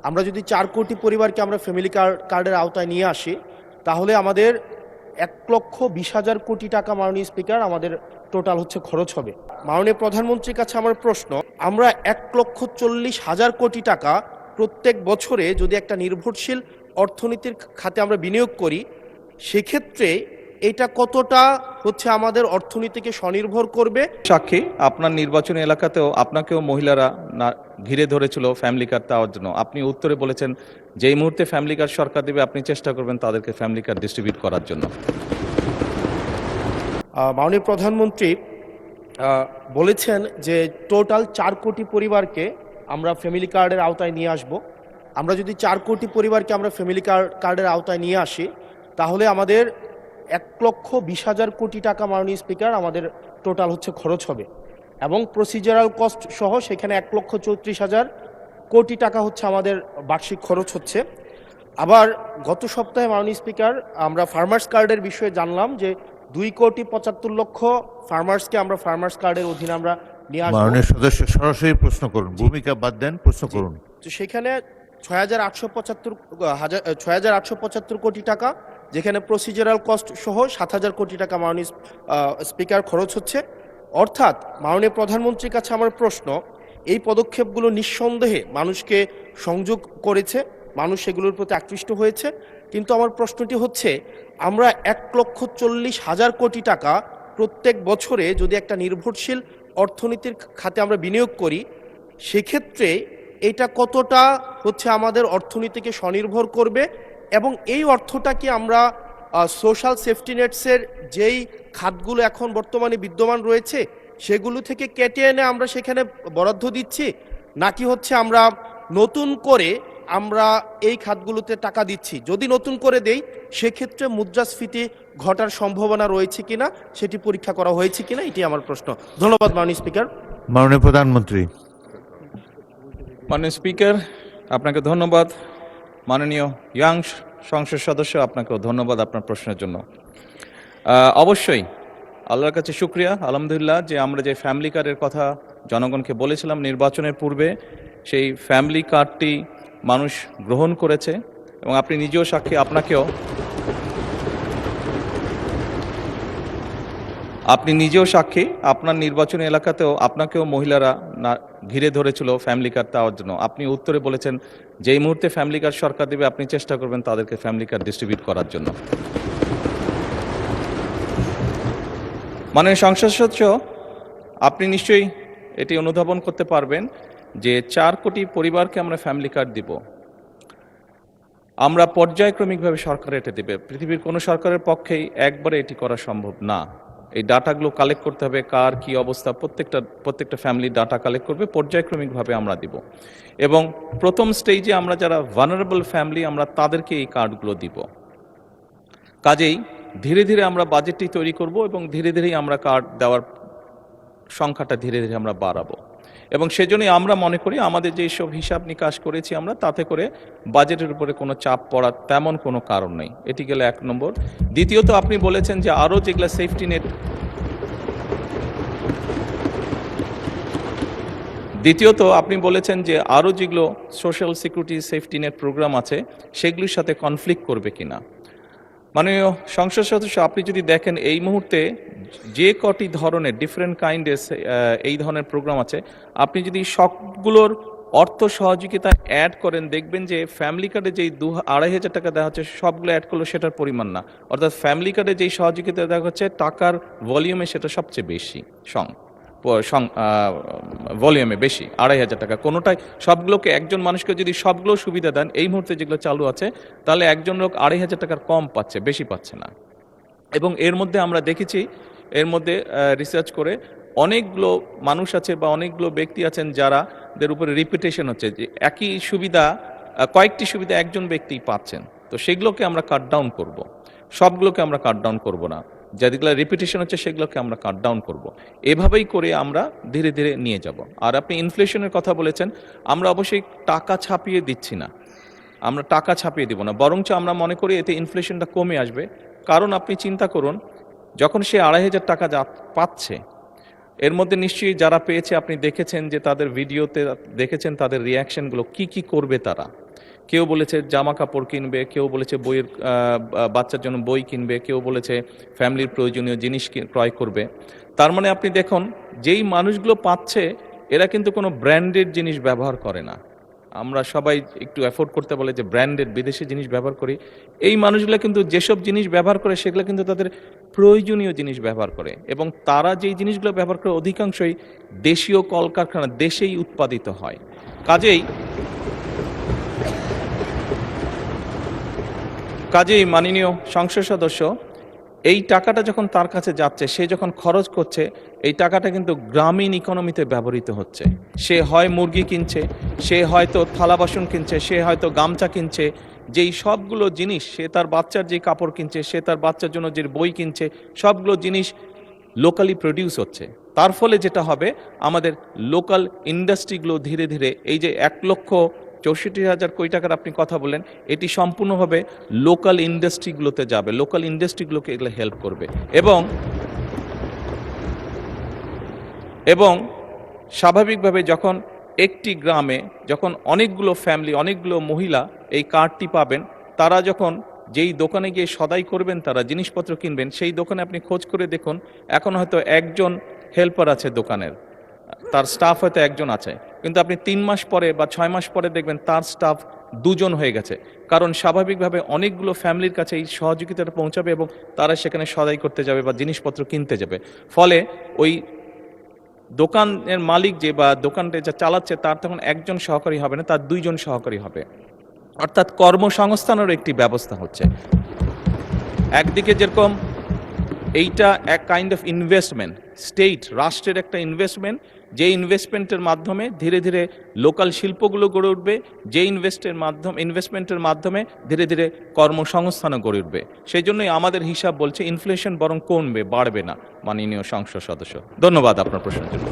আমরা যদি 4 কোটি পরিবারকে আমরা ফ্যামিলি কার্ডের আওতায় নিয়ে আসি, তাহলে আমাদের 1,20,000 কোটি টাকা মাননীয় স্পিকার আমাদের টোটাল হচ্ছে খরচ হবে। মাননীয় প্রধানমন্ত্রীর কাছে আমার প্রশ্ন, আমরা 1,40,000 কোটি টাকা প্রত্যেক বছরে যদি একটা নির্ভরশীল অর্থনীতির খাতে আমরা বিনিয়োগ করি, সেক্ষেত্রে এটা কতটা হচ্ছে আমাদের অর্থনীতিকে স্বনির্ভর করবে? সাক্ষী, আপনার নির্বাচনী এলাকাতেও আপনাকেও মহিলারা ঘিরে ধরেছিল ফ্যামিলি কার্ড দেওয়ার জন্য। আপনি উত্তরে বলেছেন যে এই মুহূর্তে ফ্যামিলি কার্ড সরকার দেবে, আপনি চেষ্টা করবেন তাদেরকে ফ্যামিলি কার্ড ডিস্ট্রিবিউট করার জন্য। মাননীয় প্রধানমন্ত্রী বলেছেন যে টোটাল 4 কোটি পরিবারকে আমরা ফ্যামিলি কার্ডের আওতায় নিয়ে আসব। আমরা যদি 4 কোটি পরিবারকে আমরা ফ্যামিলি কার্ডের আওতায় নিয়ে আসি, তাহলে আমাদের 1,20,000 কোটি টাকা মাননীয় স্পিকার আমাদের টোটাল হচ্ছে খরচ হবে, এবং প্রসিজারাল কস্ট সহ সেখানে 1,34,000 কোটি টাকা হচ্ছে আমাদের বার্ষিক খরচ হচ্ছে। আবার গত সপ্তাহে মাননীয় স্পিকার আমরা ফার্মার্স কার্ডের বিষয়ে জানলাম যে 2,75,00,000 ফার্মার্সকে আমরা ফার্মার্স কার্ডের অধীনে আমরা নিয়ে আসবো। মাননীয় সদস্য সরাসরি প্রশ্ন করুন, ভূমিকা বাদ দেন, প্রশ্ন করুন। তো সেখানে 6,875 কোটি টাকা, যেখানে প্রসিজারাল কস্ট সহ 7,000 কোটি টাকা মাননীয় স্পিকার খরচ হচ্ছে। অর্থাৎ মাননীয় প্রধানমন্ত্রীর কাছে আমার প্রশ্ন, এই পদক্ষেপগুলো নিঃসন্দেহে মানুষকে সংযোগ করেছে, মানুষ সেগুলোর প্রতি আকৃষ্ট হয়েছে, কিন্তু আমার প্রশ্নটি হচ্ছে, আমরা 1,40,000 কোটি টাকা প্রত্যেক বছরে যদি একটা নির্ভরশীল অর্থনীতির খাতে আমরা বিনিয়োগ করি, সেক্ষেত্রে এটা কতটা হচ্ছে আমাদের অর্থনীতিকে স্বনির্ভর করবে, এবং এই অর্থটা কি আমরা সোশ্যাল সেফটি নেটসের যেই খাতগুলো এখন বর্তমানে বিদ্যমান রয়েছে সেগুলো থেকে কেটে এনে আমরা সেখানে বরাদ্দ দিচ্ছি, নাকি হচ্ছে আমরা নতুন করে আমরা এই খাতগুলোতে টাকা দিচ্ছি? যদি নতুন করে দেই, সেক্ষেত্রে মুদ্রাস্ফীতি ঘটার সম্ভাবনা রয়েছে কিনা সেটি পরীক্ষা করা হয়েছে কিনা, এটি আমার প্রশ্ন। ধন্যবাদ মাননীয় স্পিকার। মাননীয় প্রধানমন্ত্রী। মাননীয় স্পিকার, আপনাকে ধন্যবাদ। মাননীয় ইয়াং সংসদ সদস্য, আপনাকেও ধন্যবাদ আপনার প্রশ্নের জন্য। অবশ্যই আল্লাহর কাছে শুকরিয়া, আলহামদুলিল্লাহ, যে আমরা যে ফ্যামিলি কার্ডের কথা জনগণকে বলেছিলাম নির্বাচনের পূর্বে, সেই ফ্যামিলি কার্ডটি মানুষ গ্রহণ করেছে, এবং আপনি নিজেও সাক্ষী, আপনার নির্বাচনী এলাকাতেও আপনাকেও মহিলারা ঘিরে ধরেছিল ফ্যামিলি কার্ড দেওয়ার জন্য। আপনি উত্তরে বলেছেন যে এই মুহূর্তে ফ্যামিলি কার্ড সরকার দেবে, আপনি চেষ্টা করবেন তাদেরকে ফ্যামিলি কার্ড ডিস্ট্রিবিউট করার জন্য। মাননীয় সংসদ সদস্য, আপনি নিশ্চয়ই এটি অনুধাবন করতে পারবেন যে 4 কোটি পরিবারকে আমরা ফ্যামিলি কার্ড দিব। আমরা পর্যায়ক্রমিকভাবে সরকার এটা দেবে। পৃথিবীর কোনো সরকারের পক্ষেই একবারে এটি করা সম্ভব না। এই ডাটাগুলো কালেক্ট করতে হবে, কার কি অবস্থা, প্রত্যেকটা ফ্যামিলি ডাটা কালেক্ট করবে, পর্যায়ক্রমিকভাবে আমরা দিব। এবং প্রথম স্টেজে আমরা যারা ভালনারেবল ফ্যামিলি, আমরা তাদেরকে এই কার্ডগুলো দিব। কাজেই ধীরে ধীরে আমরা বাজেটটি তৈরি করব, এবং ধীরে ধীরেই আমরা কার্ড দেওয়ার সংখ্যাটা ধীরে ধীরে আমরা বাড়াবো। এবং সেজন্যই আমরা মনে করি আমাদের যে সব হিসাব নিকাশ করেছি আমরা, তাতে করে বাজেটের উপরে কোনো চাপ পড়ার তেমন কোনো কারণ নেই। এটি গেলে 1 নম্বর। দ্বিতীয়ত, আপনি বলেছেন যে আরও যেগুলো সেফটি নেট, যেগুলো social security safety net program আছে সেগুলির সাথে কনফ্লিক্ট করবে কিনা। মাননীয় সংসদ সদস্য, আপনি যদি দেখেন এই মুহূর্তে যে কটি ধরনের ডিফারেন্ট কাইন্ডের এই ধরনের প্রোগ্রাম আছে, আপনি যদি সবগুলোর অর্থ সহযোগিতা অ্যাড করেন, দেখবেন যে ফ্যামিলি কার্ডে যেই 2,500 টাকা দেওয়া হচ্ছে সবগুলো অ্যাড করলে সেটার পরিমাণ না। অর্থাৎ ফ্যামিলি কার্ডে যেই সহযোগিতা দেওয়া হচ্ছে টাকার ভলিউমে সেটা সবচেয়ে বেশি, ভলিউমে বেশি, 2,500 টাকা। কোনোটাই সবগুলোকে একজন মানুষকে যদি সবগুলো সুবিধা দেন এই মুহূর্তে যেগুলো চালু আছে, তাহলে একজন লোক 2,500 টাকার কম পাচ্ছে, বেশি পাচ্ছে না। এবং এর মধ্যে আমরা দেখেছি, এর মধ্যে রিসার্চ করে অনেকগুলো মানুষ আছে বা অনেকগুলো ব্যক্তি আছেন যাদের উপরে রিপিটেশন হচ্ছে, যে একই সুবিধা, কয়েকটি সুবিধা একজন ব্যক্তি পাচ্ছেন। তো সেগুলোকে আমরা কাট ডাউন করবো, সবগুলোকে আমরা কাট ডাউন করবো না। যেগুলো রিপিটেশন হচ্ছে সেগুলোকে আমরা কাট ডাউন করবো। এভাবেই করে আমরা ধীরে ধীরে নিয়ে যাব। আর আপনি ইনফ্লেশনের কথা বলেছেন, আমরা অবশ্যই টাকা ছাপিয়ে দিচ্ছি না, আমরা টাকা ছাপিয়ে দিব না, বরঞ্চ আমরা মনে করি এতে ইনফ্লেশনটা কমে আসবে। কারণ আপনি চিন্তা করুন, যখন সে 2,500 টাকা পাচ্ছে, এর মধ্যে নিশ্চয়ই যারা পেয়েছে আপনি দেখেছেন যে তাদের ভিডিওতে দেখেছেন তাদের রিয়াকশনগুলো কি কি করবে তারা। কেউ বলেছে জামা কাপড় কিনবে, কেউ বলেছে বইয়ের বাচ্চার জন্য বই কিনবে, কেউ বলেছে ফ্যামিলির প্রয়োজনীয় জিনিস ক্রয় করবে। তার মানে আপনি দেখুন যেই মানুষগুলো পাচ্ছে এরা কিন্তু কোনো ব্র্যান্ডেড জিনিস ব্যবহার করে না। আমরা সবাই একটু অ্যাফোর্ড করতে বলে যে ব্র্যান্ডেড বিদেশি জিনিস ব্যবহার করি। এই মানুষগুলো কিন্তু যেসব জিনিস ব্যবহার করে সেগুলো কিন্তু তাদের প্রয়োজনীয় জিনিস ব্যবহার করে, এবং তারা যেই জিনিসগুলো ব্যবহার করে অধিকাংশই দেশীয় কলকারখানা দেশেই উৎপাদিত হয়। কাজেই মাননীয় সংসদ সদস্য, এই টাকাটা যখন তার কাছে যাচ্ছে, সে যখন খরচ করছে, এই টাকাটা কিন্তু গ্রামীণ ইকোনমিতে ব্যবহৃত হচ্ছে। সে হয় মুরগি কিনছে, সে হয়তো থালা বাসন কিনছে, সে হয়তো গামছা কিনছে, যেই সবগুলো জিনিস, সে তার বাচ্চার যে কাপড় কিনছে, সে তার বাচ্চার জন্য যে বই কিনছে, সবগুলো জিনিস লোকালি প্রডিউস হচ্ছে। তার ফলে যেটা হবে, আমাদের লোকাল ইন্ডাস্ট্রিগুলো ধীরে ধীরে, এই যে 1,64,000 কোটি টাকার আপনি কথা বললেন, এটি সম্পূর্ণভাবে লোকাল ইন্ডাস্ট্রিগুলোতে যাবে, লোকাল ইন্ডাস্ট্রিগুলোকে এগুলো হেল্প করবে। এবং স্বাভাবিকভাবে যখন একটি গ্রামে যখন অনেকগুলো ফ্যামিলি, অনেকগুলো মহিলা এই কার্ডটি পাবেন, তারা যখন যেই দোকানে গিয়ে সদাই করবেন, তারা জিনিসপত্র কিনবেন, সেই দোকানে আপনি খোঁজ করে দেখুন, এখন হয়তো একজন হেল্পার আছে দোকানের, তার স্টাফ হয়তো একজন আছে, কিন্তু আপনি 3 মাস পরে বা 6 মাস পরে দেখবেন তার স্টাফ 2 জন হয়ে গেছে। কারণ স্বাভাবিকভাবে অনেকগুলো ফ্যামিলির কাছে এই সহযোগিতাটা পৌঁছাবে এবং তারা সেখানে সদাই করতে যাবে বা জিনিসপত্র কিনতে যাবে। ফলে ওই দোকানের মালিক যে বা দোকানটা যা চালাচ্ছে তার তখন একজন সহকারী হবে না, তার 2 জন সহকারী হবে। অর্থাৎ কর্মসংস্থানেরও একটি ব্যবস্থা হচ্ছে। একদিকে যেরকম এইটা এক কাইন্ড অফ ইনভেস্টমেন্ট, স্টেট রাষ্ট্রের একটা ইনভেস্টমেন্ট, যে ইনভেস্টমেন্টের মাধ্যমে ধীরে ধীরে লোকাল শিল্পগুলো গড়ে উঠবে, যে ইনভেস্টমেন্টের মাধ্যমে ধীরে ধীরে কর্মসংস্থানও গড়ে উঠবে। সেই জন্যই আমাদের হিসাব বলছে ইনফ্লেশন বরং কমবে, বাড়বে না। মাননীয় সংসদ সদস্য, ধন্যবাদ আপনার প্রশ্নের জন্য।